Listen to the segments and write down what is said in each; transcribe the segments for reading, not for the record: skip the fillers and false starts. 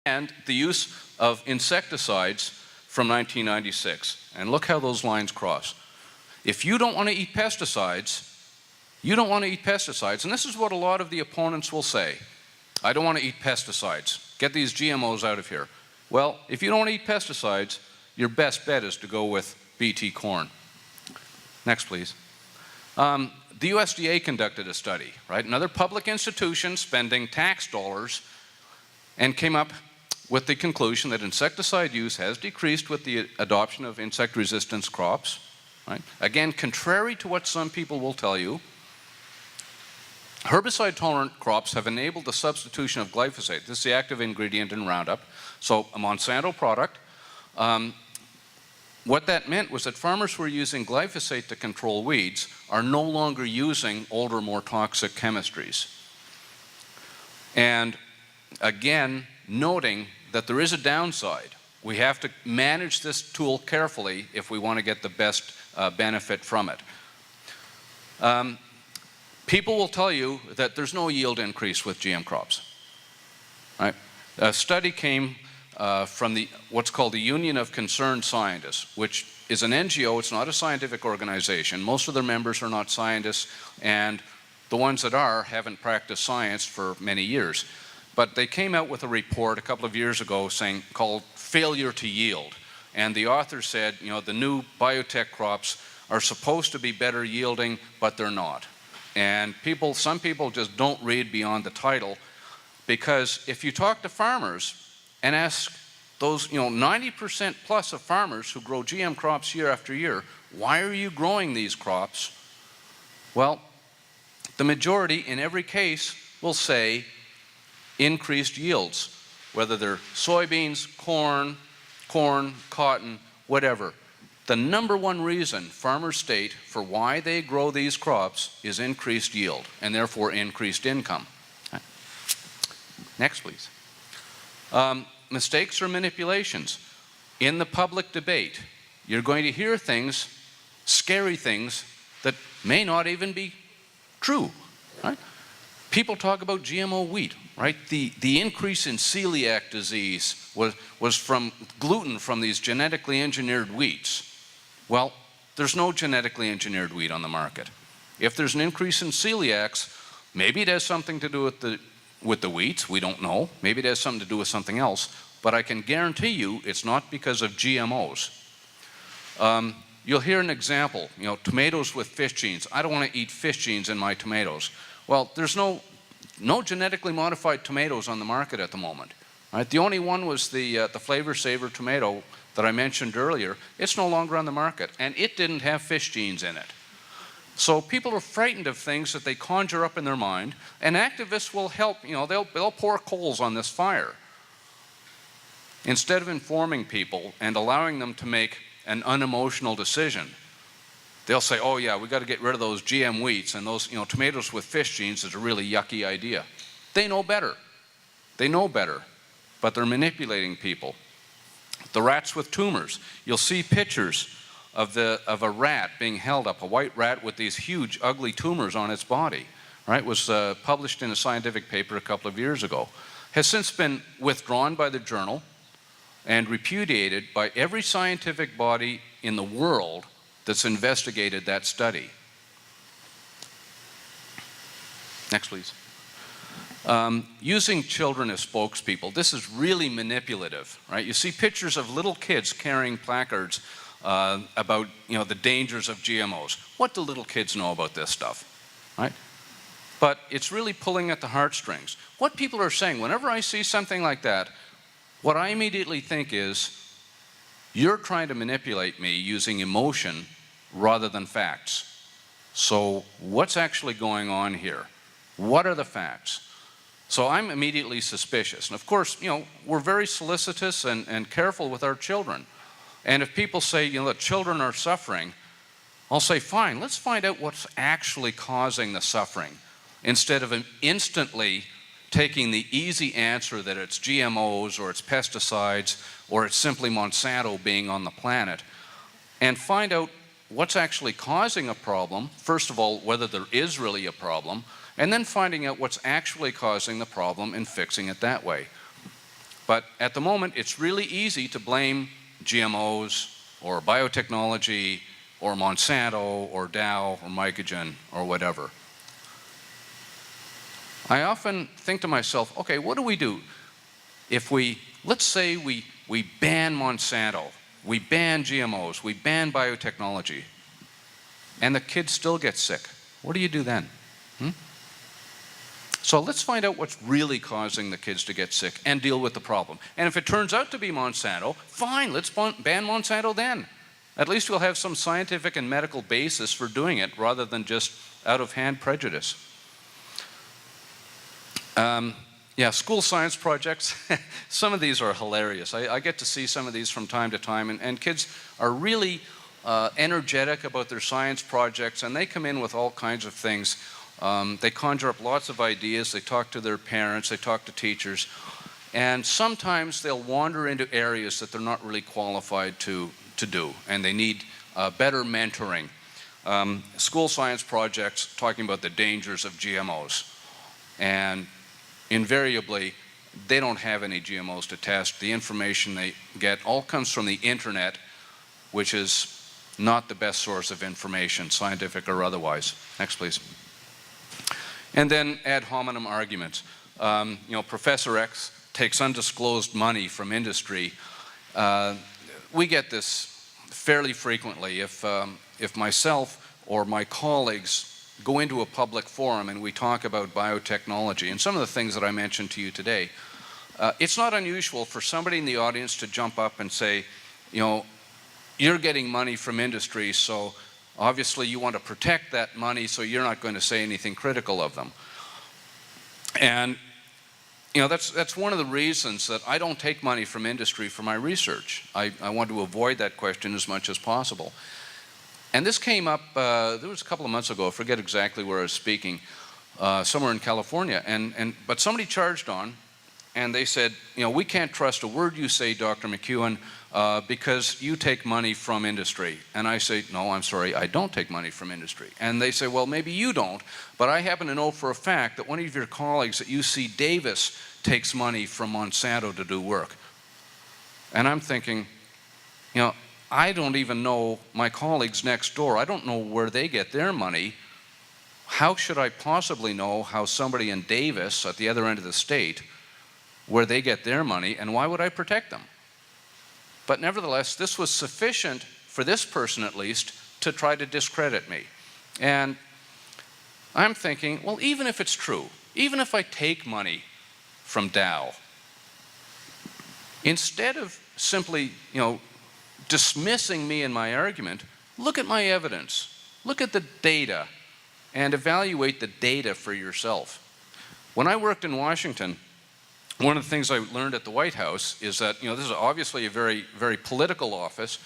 and the use of insecticides from 1996. And look how those lines cross. If you don't want to eat pesticides, you don't want to eat pesticides. And this is what a lot of the opponents will say. I don't want to eat pesticides. Get these GMOs out of here. Well, if you don't want to eat pesticides, your best bet is to go with BT corn. Next, please. The USDA conducted a study, right? Another public institution spending tax dollars, and came up with the conclusion that insecticide use has decreased with the adoption of insect resistance crops, right? Again, contrary to what some people will tell you, herbicide-tolerant crops have enabled the substitution of glyphosate. This is the active ingredient in Roundup, so a Monsanto product. What that meant was that farmers who were using glyphosate to control weeds are no longer using older, more toxic chemistries. And again, noting that there is a downside. We have to manage this tool carefully if we want to get the best benefit from it. People will tell you that there's no yield increase with GM crops. Right? A study came from what's called the Union of Concerned Scientists, which is an NGO. It's not a scientific organization. Most of their members are not scientists, and the ones that are haven't practiced science for many years. But they came out with a report a couple of years ago called Failure to Yield. And the author said, you know, the new biotech crops are supposed to be better yielding, but they're not. And some people just don't read beyond the title, because if you talk to farmers and ask those, 90% plus of farmers who grow GM crops year after year, why are you growing these crops? Well, the majority in every case will say increased yields, whether they're soybeans, corn, cotton, whatever. The number one reason farmers state for why they grow these crops is increased yield, and therefore increased income. Next, please. Mistakes or manipulations. In the public debate, you're going to hear things, scary things, that may not even be true. Right? People talk about GMO wheat, right? The increase in celiac disease was from gluten from these genetically engineered wheats. Well, there's no genetically engineered wheat on the market. If there's an increase in celiacs, maybe it has something to do with the wheats, we don't know. Maybe it has something to do with something else, but I can guarantee you it's not because of GMOs. You'll hear an example, tomatoes with fish genes. I don't want to eat fish genes in my tomatoes. Well, there's no genetically modified tomatoes on the market at the moment. Right? The only one was the Flavor Saver tomato that I mentioned earlier. It's no longer on the market, and it didn't have fish genes in it. So people are frightened of things that they conjure up in their mind, and activists will help, they'll pour coals on this fire. Instead of informing people and allowing them to make an unemotional decision, they'll say, oh yeah, we got to get rid of those GM wheats, and those, tomatoes with fish genes is a really yucky idea. They know better. They know better, but they're manipulating people. The rats with tumors. You'll see pictures of a rat being held up, a white rat with these huge, ugly tumors on its body. Right? It was published in a scientific paper a couple of years ago. Has since been withdrawn by the journal and repudiated by every scientific body in the world that's investigated that study. Next, please. Using children as spokespeople. This is really manipulative, right? You see pictures of little kids carrying placards about, the dangers of GMOs. What do little kids know about this stuff, right? But it's really pulling at the heartstrings. What people are saying, whenever I see something like that, what I immediately think is, you're trying to manipulate me using emotion rather than facts. So what's actually going on here? What are the facts? So I'm immediately suspicious. And of course, we're very solicitous and careful with our children. And if people say, that children are suffering, I'll say, fine, let's find out what's actually causing the suffering, instead of instantly taking the easy answer that it's GMOs or it's pesticides or it's simply Monsanto being on the planet, and find out what's actually causing a problem. First of all, whether there is really a problem, and then finding out what's actually causing the problem and fixing it that way. But at the moment, it's really easy to blame GMOs or biotechnology or Monsanto or Dow or McHughen or whatever. I often think to myself, okay, what do we do if let's say we ban Monsanto, we ban GMOs, we ban biotechnology, and the kids still get sick? What do you do then? So let's find out what's really causing the kids to get sick and deal with the problem. And if it turns out to be Monsanto, fine, let's ban Monsanto then. At least we'll have some scientific and medical basis for doing it rather than just out-of-hand prejudice. Yeah, school science projects, some of these are hilarious. I get to see some of these from time to time, and kids are really energetic about their science projects, and they come in with all kinds of things. They conjure up lots of ideas, they talk to their parents, they talk to teachers, and sometimes they'll wander into areas that they're not really qualified to do, and they need better mentoring. School science projects talking about the dangers of GMOs, and invariably they don't have any GMOs to test. The information they get all comes from the internet, which is not the best source of information, scientific or otherwise. Next, please. And then ad hominem arguments. Professor X takes undisclosed money from industry. We get this fairly frequently. If myself or my colleagues go into a public forum and we talk about biotechnology and some of the things that I mentioned to you today, it's not unusual for somebody in the audience to jump up and say, you're getting money from industry, so obviously you want to protect that money, so you're not going to say anything critical of them. And that's one of the reasons that I don't take money from industry for my research. I want to avoid that question as much as possible. And this came up, there was a couple of months ago, I forget exactly where I was speaking, somewhere in California, but somebody charged on, and they said, we can't trust a word you say, Dr. McHughen, because you take money from industry. And I say, no, I'm sorry, I don't take money from industry. And they say, well, maybe you don't, but I happen to know for a fact that one of your colleagues at UC Davis takes money from Monsanto to do work. And I'm thinking, I don't even know my colleagues next door. I don't know where they get their money. How should I possibly know how somebody in Davis, at the other end of the state, where they get their money, and why would I protect them? But nevertheless, this was sufficient for this person at least to try to discredit me. And I'm thinking, well, even if it's true, even if I take money from Dow, instead of simply, dismissing me and my argument, look at my evidence, look at the data, and evaluate the data for yourself. When I worked in Washington, one of the things I learned at the White House is that, this is obviously a very, very political office.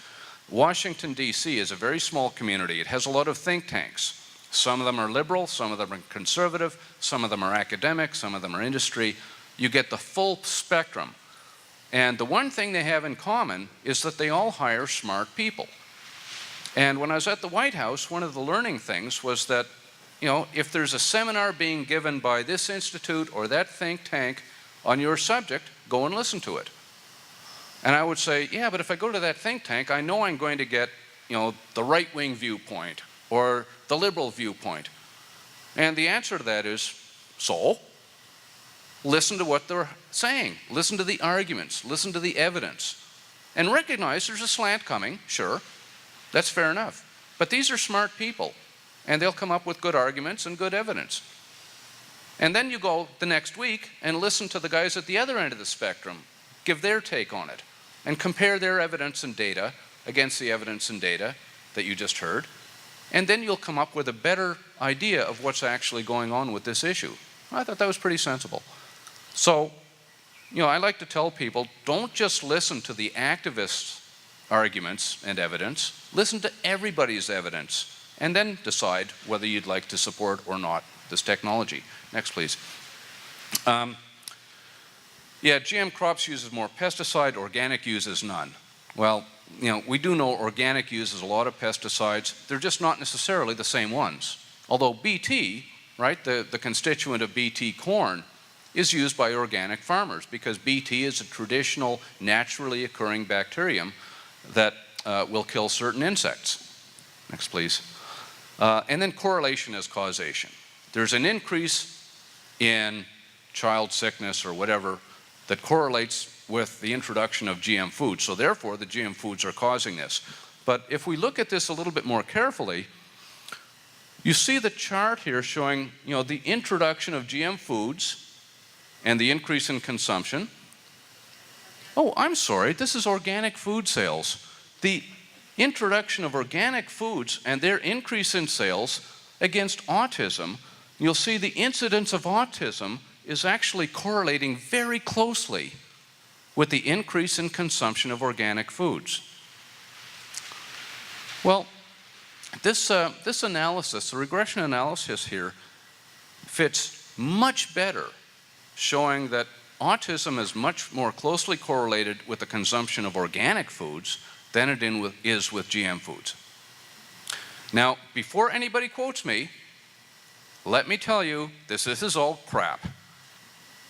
Washington, D.C. is a very small community. It has a lot of think tanks. Some of them are liberal, some of them are conservative, some of them are academic, some of them are industry. You get the full spectrum. And the one thing they have in common is that they all hire smart people. And when I was at the White House, one of the learning things was that, if there's a seminar being given by this institute or that think tank on your subject, go and listen to it. And I would say, yeah, but if I go to that think tank, I know I'm going to get, the right-wing viewpoint or the liberal viewpoint. And the answer to that is, so? Listen to what they're saying. Listen to the arguments. Listen to the evidence. And recognize there's a slant coming, sure. That's fair enough. But these are smart people, and they'll come up with good arguments and good evidence. And then you go the next week and listen to the guys at the other end of the spectrum, give their take on it, and compare their evidence and data against the evidence and data that you just heard. And then you'll come up with a better idea of what's actually going on with this issue. I thought that was pretty sensible. So, I like to tell people, don't just listen to the activists' arguments and evidence, listen to everybody's evidence, and then decide whether you'd like to support or not this technology. Next, please. GM crops uses more pesticide, organic uses none. Well, we do know organic uses a lot of pesticides. They're just not necessarily the same ones. Although BT, right, the constituent of BT corn, is used by organic farmers because Bt is a traditional, naturally occurring bacterium that will kill certain insects. Next, please. And then correlation is causation. There's an increase in child sickness or whatever that correlates with the introduction of GM foods. So therefore, the GM foods are causing this. But if we look at this a little bit more carefully, you see the chart here showing, the introduction of GM foods and the increase in consumption. Oh, I'm sorry, this is organic food sales. The introduction of organic foods and their increase in sales against autism, you'll see the incidence of autism is actually correlating very closely with the increase in consumption of organic foods. Well, this analysis, the regression analysis here, fits much better, showing that autism is much more closely correlated with the consumption of organic foods than it is with GM foods. Now, before anybody quotes me, let me tell you, this is all crap.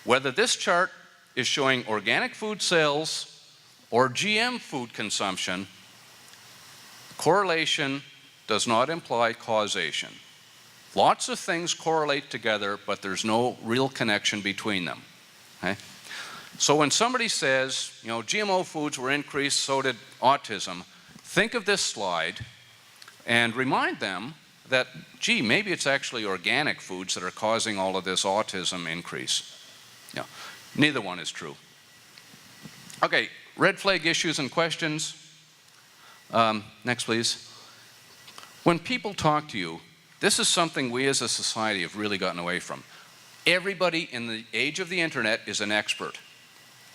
Whether this chart is showing organic food sales or GM food consumption, correlation does not imply causation. Lots of things correlate together, but there's no real connection between them. Okay? So when somebody says, GMO foods were increased, so did autism, think of this slide and remind them that, gee, maybe it's actually organic foods that are causing all of this autism increase. Neither one is true. Okay, red flag issues and questions. Next, please. When people talk to you, this is something we as a society have really gotten away from. Everybody in the age of the internet is an expert.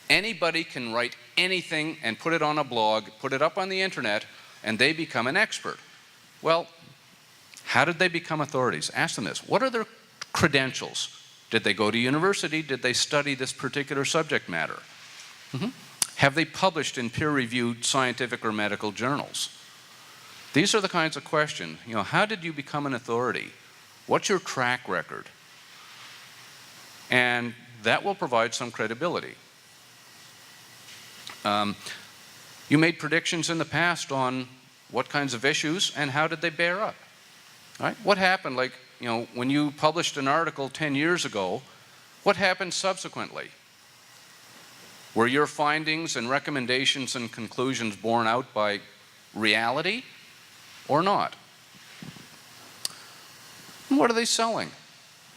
Anybody can write anything and put it on a blog, put it up on the internet, and they become an expert. Well, how did they become authorities? Ask them this. What are their credentials? Did they go to university? Did they study this particular subject matter? Have they published in peer-reviewed scientific or medical journals? These are the kinds of questions. How did you become an authority? What's your track record? And that will provide some credibility. You made predictions in the past on what kinds of issues and how did they bear up? Right? What happened, when you published an article 10 years ago, what happened subsequently? Were your findings and recommendations and conclusions borne out by reality or not? And what are they selling?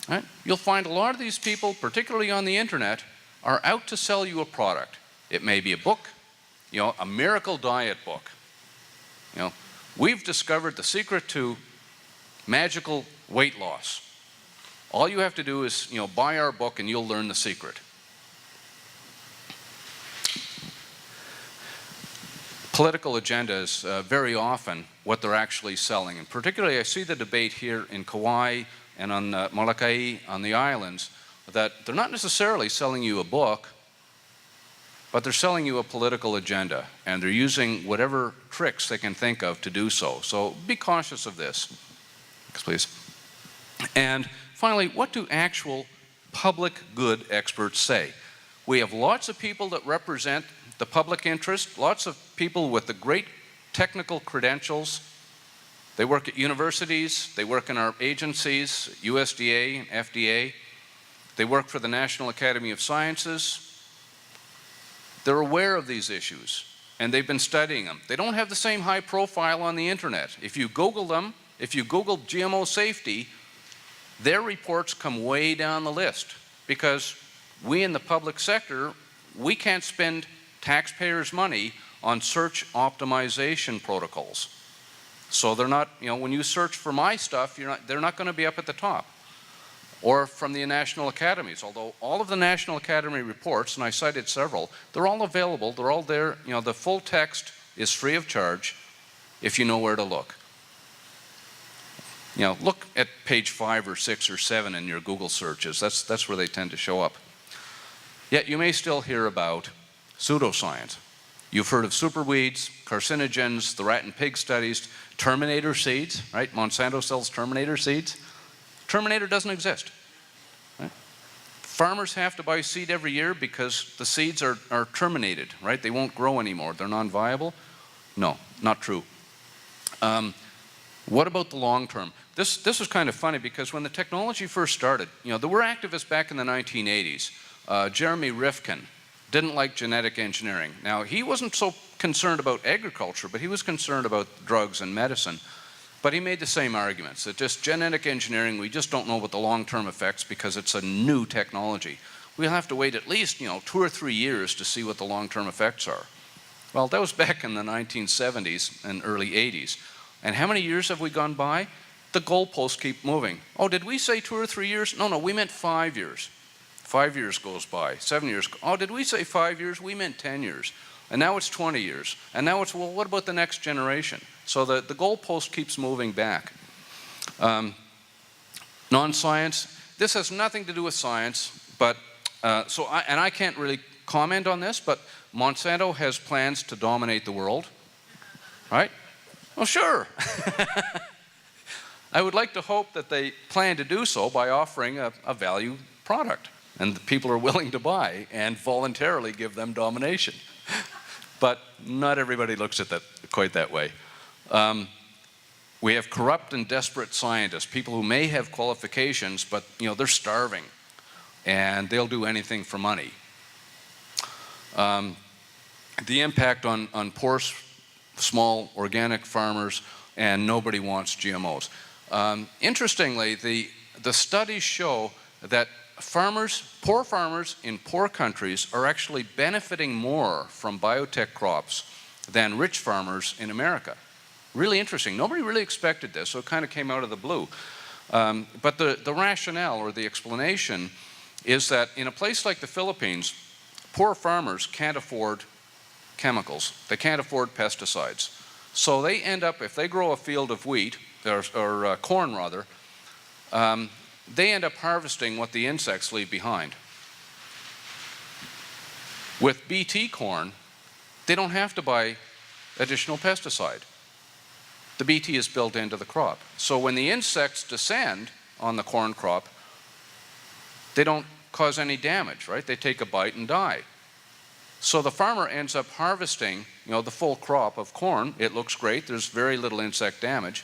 Right? You'll find a lot of these people, particularly on the internet, are out to sell you a product. It may be a book, a miracle diet book. We've discovered the secret to magical weight loss. All you have to do is, buy our book and you'll learn the secret. Political agendas, very often what they're actually selling. And particularly I see the debate here in Kauai and on Molokai on the islands that they're not necessarily selling you a book, but they're selling you a political agenda. And they're using whatever tricks they can think of to do so. So be cautious of this. Next, please. And finally, what do actual public good experts say? We have lots of people that represent the public interest, lots of people with the great technical credentials. They work at universities, they work in our agencies, USDA and FDA. They work for the National Academy of Sciences. They're aware of these issues, and they've been studying them. They don't have the same high profile on the internet. If you Google them, if you Google GMO safety, their reports come way down the list because we in the public sector, we can't spend taxpayers' money on search optimization protocols. So they're not, when you search for my stuff, they're not going to be up at the top. Or from the national academies, although all of the National Academy reports, and I cited several, they're all available, they're all there. The full text is free of charge if you know where to look. Look at page 5 or 6 or 7 in your Google searches. That's where they tend to show up. Yet you may still hear about pseudoscience. You've heard of superweeds, carcinogens, the rat and pig studies, Terminator seeds, right? Monsanto sells Terminator seeds. Terminator doesn't exist. Right? farmers have to buy seed every year because the seeds are terminated, right? They won't grow anymore. They're non-viable? No, not true. What about the long term? This was kind of funny because when the technology first started, there were activists back in the 1980s. Jeremy Rifkin didn't like genetic engineering. Now, he wasn't so concerned about agriculture, but he was concerned about drugs and medicine. But he made the same arguments, that just genetic engineering, we just don't know what the long-term effects because it's a new technology. We'll have to wait at least, 2 or 3 years to see what the long-term effects are. Well, that was back in the 1970s and early 80s. And how many years have we gone by? The goalposts keep moving. Oh, did we say 2 or 3 years? No, we meant 5 years. 5 years goes by, 7 years. Oh, did we say 5 years? We meant 10 years. And now it's 20 years. And now it's, well, what about the next generation? So the goalpost keeps moving back. Non-science, this has nothing to do with science, but, I can't really comment on this, but Monsanto has plans to dominate the world, right? Well, sure. I would like to hope that they plan to do so by offering a value product, and the people are willing to buy and voluntarily give them domination. But not everybody looks at that quite that way. We have corrupt and desperate scientists, people who may have qualifications, but they're starving, and they'll do anything for money. The impact on poor, small organic farmers, and nobody wants GMOs. Interestingly, the studies show that poor farmers in poor countries are actually benefiting more from biotech crops than rich farmers in America. Really interesting. Nobody really expected this, so it kind of came out of the blue. But the rationale or the explanation is that in a place like the Philippines, poor farmers can't afford chemicals. They can't afford pesticides. So they end up, if they grow a field of wheat, or corn rather, they end up harvesting what the insects leave behind. With BT corn, they don't have to buy additional pesticide. The BT is built into the crop. So when the insects descend on the corn crop, they don't cause any damage, right? They take a bite and die. So the farmer ends up harvesting, the full crop of corn. It looks great. There's very little insect damage.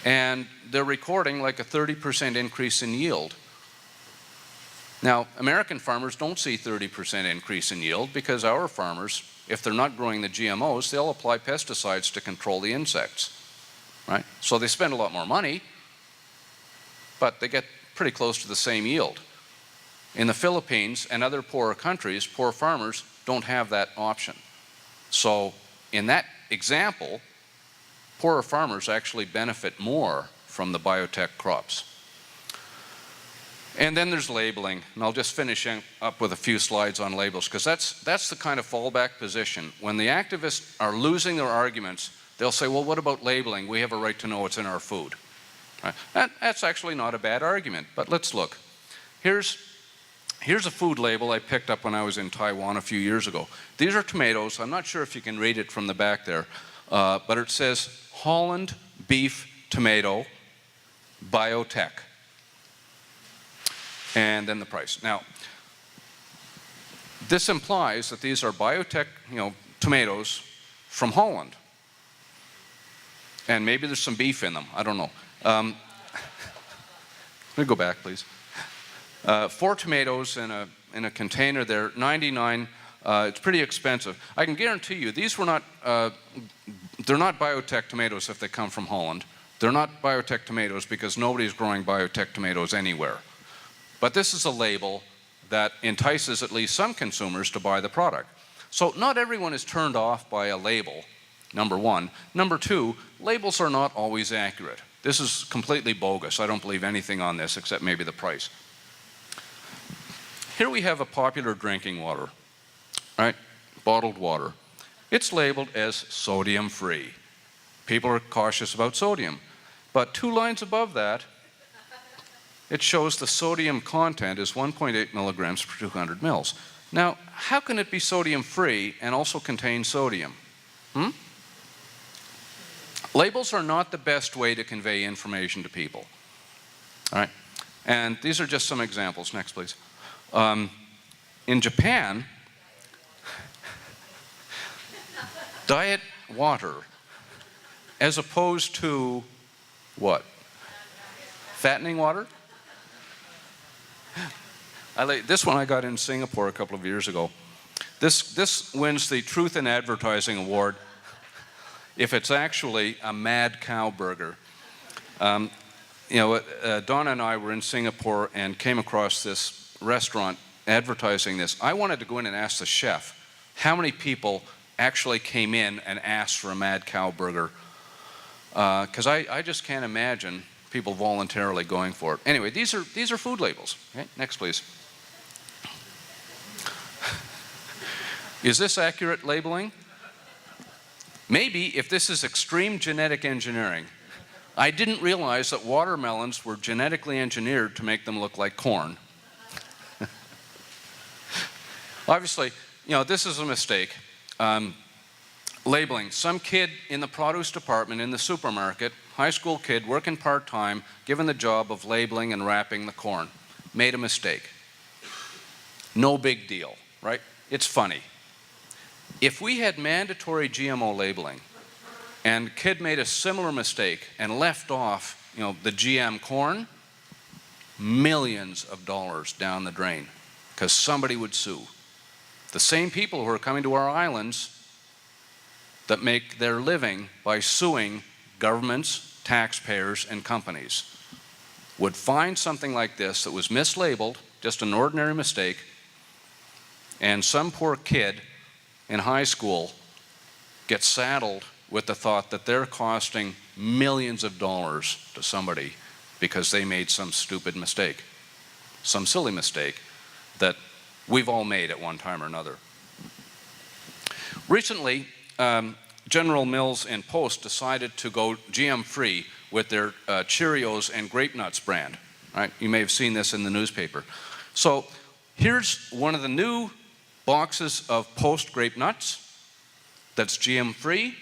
And they're recording like a 30% increase in yield. Now, American farmers don't see 30% increase in yield because our farmers, if they're not growing the GMOs, they'll apply pesticides to control the insects, right? So they spend a lot more money, but they get pretty close to the same yield. In the Philippines and other poorer countries, poor farmers don't have that option. So in that example, poorer farmers actually benefit more from the biotech crops. And then there's labeling, and I'll just finish up with a few slides on labels, because that's the kind of fallback position. When the activists are losing their arguments, they'll say, well, what about labeling? We have a right to know what's in our food. Right? That's actually not a bad argument, but let's look. Here's a food label I picked up when I was in Taiwan a few years ago. These are tomatoes. I'm not sure if you can read it from the back there, but it says Holland beef tomato biotech. And then the price. Now, this implies that these are biotech, tomatoes from Holland. And maybe there's some beef in them. I don't know. Let me go back, please. 4 tomatoes in a container there, $99. It's pretty expensive. I can guarantee you these were not. They're not biotech tomatoes if they come from Holland. They're not biotech tomatoes because nobody's growing biotech tomatoes anywhere. But this is a label that entices at least some consumers to buy the product. So not everyone is turned off by a label, number one. Number two, labels are not always accurate. This is completely bogus. I don't believe anything on this except maybe the price. Here we have a popular drinking water, right? Bottled water. It's labeled as sodium-free. People are cautious about sodium. But 2 lines above that, it shows the sodium content is 1.8 milligrams per 200 mils. Now, how can it be sodium-free and also contain sodium? Labels are not the best way to convey information to people. All right? And these are just some examples. Next, please. In Japan, diet water, as opposed to what? Fattening water? This one I got in Singapore a couple of years ago. This wins the Truth in Advertising Award if it's actually a mad cow burger. Donna and I were in Singapore and came across this restaurant advertising this. I wanted to go in and ask the chef how many people actually came in and asked for a mad cow burger, because I just can't imagine people voluntarily going for it. Anyway, these are food labels. Okay, next, please. Is this accurate labeling? Maybe if this is extreme genetic engineering. I didn't realize that watermelons were genetically engineered to make them look like corn. Obviously, this is a mistake. Labeling. Some kid in the produce department in the supermarket, high school kid working part-time, given the job of labeling and wrapping the corn, made a mistake. No big deal, right? It's funny. If we had mandatory GMO labeling and kid made a similar mistake and left off, the GM corn, millions of dollars down the drain, because somebody would sue. The same people who are coming to our islands that make their living by suing governments, taxpayers, and companies would find something like this that was mislabeled, just an ordinary mistake, and some poor kid in high school gets saddled with the thought that they're costing millions of dollars to somebody because they made some stupid mistake, some silly mistake that we've all made at one time or another. Recently, General Mills and Post decided to go GM-free with their Cheerios and Grape Nuts brand. Right? You may have seen this in the newspaper. So here's one of the new boxes of Post Grape Nuts that's GM-free.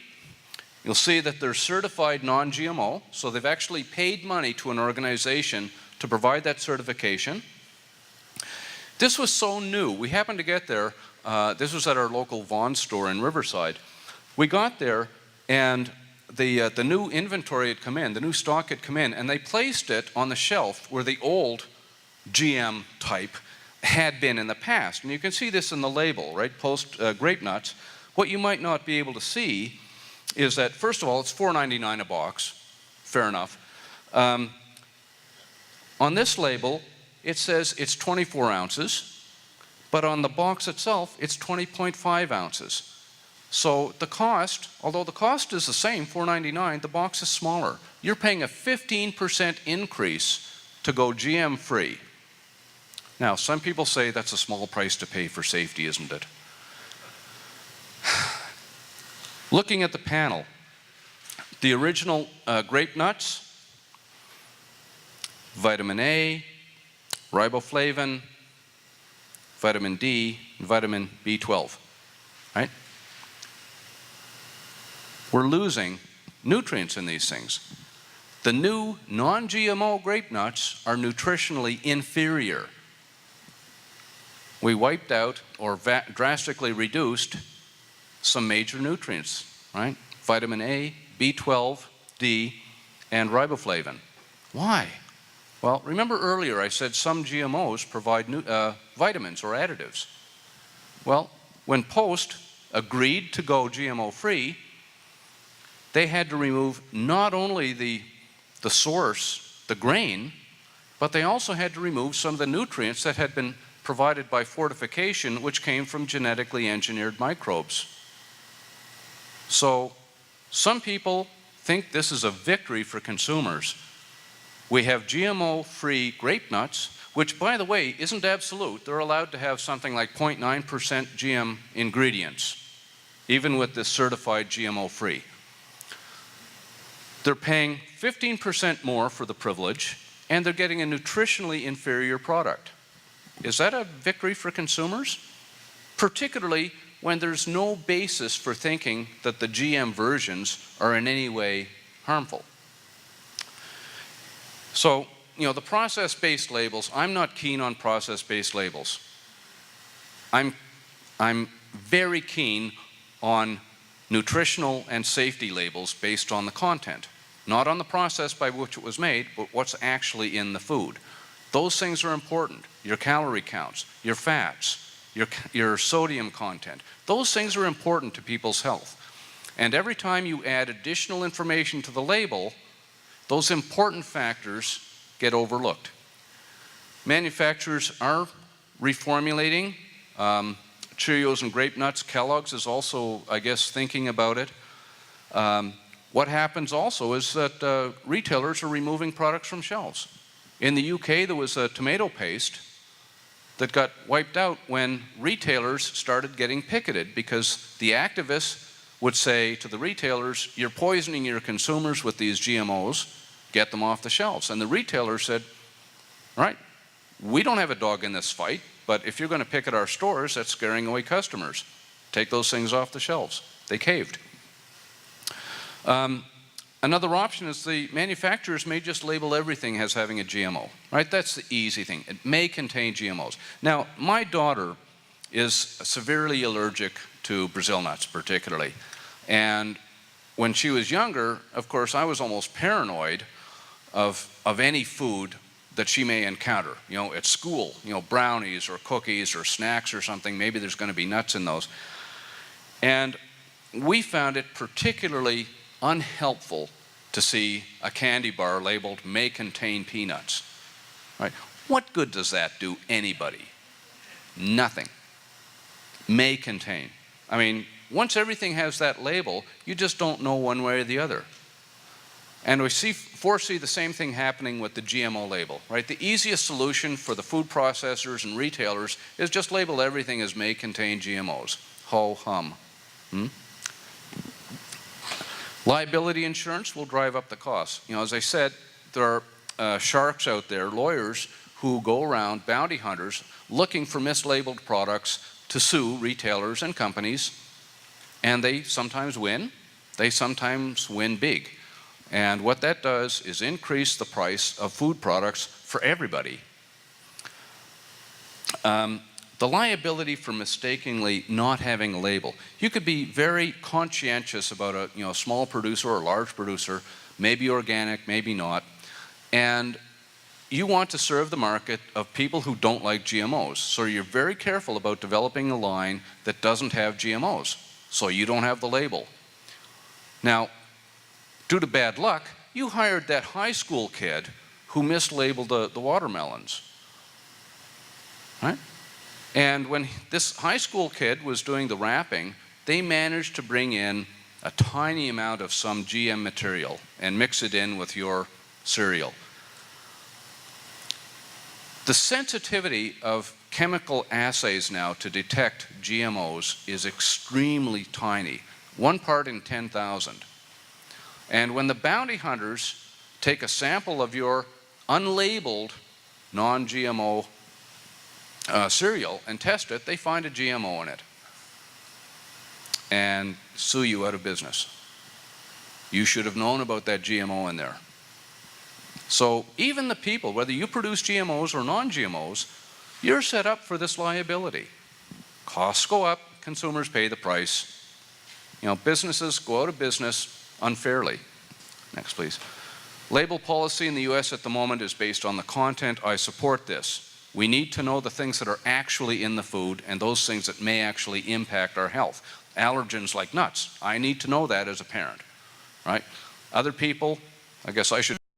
You'll see that they're certified non-GMO, so they've actually paid money to an organization to provide that certification. This was so new. We happened to get there. This was at our local Vaughan store in Riverside. We got there, and the new inventory had come in, the new stock had come in, and they placed it on the shelf where the old GM type had been in the past. And you can see this in the label, right? Post Grape Nuts. What you might not be able to see is that, first of all, it's $4.99 a box. Fair enough. On this label, it says it's 24 ounces, but on the box itself, it's 20.5 ounces. So the cost, although the cost is the same, $4.99, the box is smaller. You're paying a 15% increase to go GM-free. Now, some people say that's a small price to pay for safety, isn't it? Looking at the panel, the original grape nuts, vitamin A, riboflavin, vitamin D, and vitamin B12, right? We're losing nutrients in these things. The new non-GMO grape nuts are nutritionally inferior. We wiped out or drastically reduced some major nutrients, right? Vitamin A, B12, D, and riboflavin. Why? Well, remember earlier I said some GMOs provide vitamins or additives. Well, when Post agreed to go GMO-free, they had to remove not only the source, the grain, but they also had to remove some of the nutrients that had been provided by fortification, which came from genetically engineered microbes. So some people think this is a victory for consumers. We have GMO-free grape nuts, which, by the way, isn't absolute. They're allowed to have something like 0.9% GM ingredients, even with this certified GMO-free. They're paying 15% more for the privilege, and they're getting a nutritionally inferior product. Is that a victory for consumers? Particularly when there's no basis for thinking that the GM versions are in any way harmful. So the process-based labels, I'm not keen on process-based labels. I'm very keen on nutritional and safety labels based on the content. Not on the process by which it was made, but what's actually in the food. Those things are important. Your calorie counts, your fats, your sodium content. Those things are important to people's health. And every time you add additional information to the label, those important factors get overlooked. Manufacturers are reformulating. Cheerios and grape nuts. Kellogg's is also, I guess, thinking about it. What happens also is that retailers are removing products from shelves. In the UK, there was a tomato paste that got wiped out when retailers started getting picketed because the activists would say to the retailers, you're poisoning your consumers with these GMOs, get them off the shelves. And the retailer said, all right, we don't have a dog in this fight, but if you're going to picket our stores, that's scaring away customers. Take those things off the shelves. They caved. Another option is the manufacturers may just label everything as having a GMO, right? That's the easy thing. It may contain GMOs. Now, my daughter is severely allergic to Brazil nuts, particularly. And when she was younger, of course, I was almost paranoid of any food that she may encounter, at school, brownies or cookies or snacks or something, maybe there's going to be nuts in those. And we found it particularly unhelpful to see a candy bar labeled may contain peanuts, right? What good does that do anybody? Nothing. May contain. I mean, once everything has that label, you just don't know one way or the other. And we foresee the same thing happening with the GMO label, right? The easiest solution for the food processors and retailers is just label everything as may contain GMOs. Ho-hum. Liability insurance will drive up the cost. As I said, there are sharks out there, lawyers, who go around, bounty hunters, looking for mislabeled products to sue retailers and companies, and they sometimes win. They sometimes win big. And what that does is increase the price of food products for everybody. The liability for mistakenly not having a label. You could be very conscientious about a small producer or a large producer, maybe organic, maybe not, and you want to serve the market of people who don't like GMOs. So you're very careful about developing a line that doesn't have GMOs, so you don't have the label. Now, due to bad luck, you hired that high school kid who mislabeled the watermelons, right? And when this high school kid was doing the wrapping, they managed to bring in a tiny amount of some GM material and mix it in with your cereal. The sensitivity of chemical assays now to detect GMOs is extremely tiny, 1 part in 10,000. And when the bounty hunters take a sample of your unlabeled non-GMO cereal and test it, they find a GMO in it and sue you out of business. You should have known about that GMO in there. So even the people, whether you produce GMOs or non-GMOs, you're set up for this liability. Costs go up, consumers pay the price. Businesses go out of business unfairly. Next, please. Label policy in the US at the moment is based on the content. I support this. We need to know the things that are actually in the food and those things that may actually impact our health. Allergens like nuts. I need to know that as a parent, right? Other people, I guess I should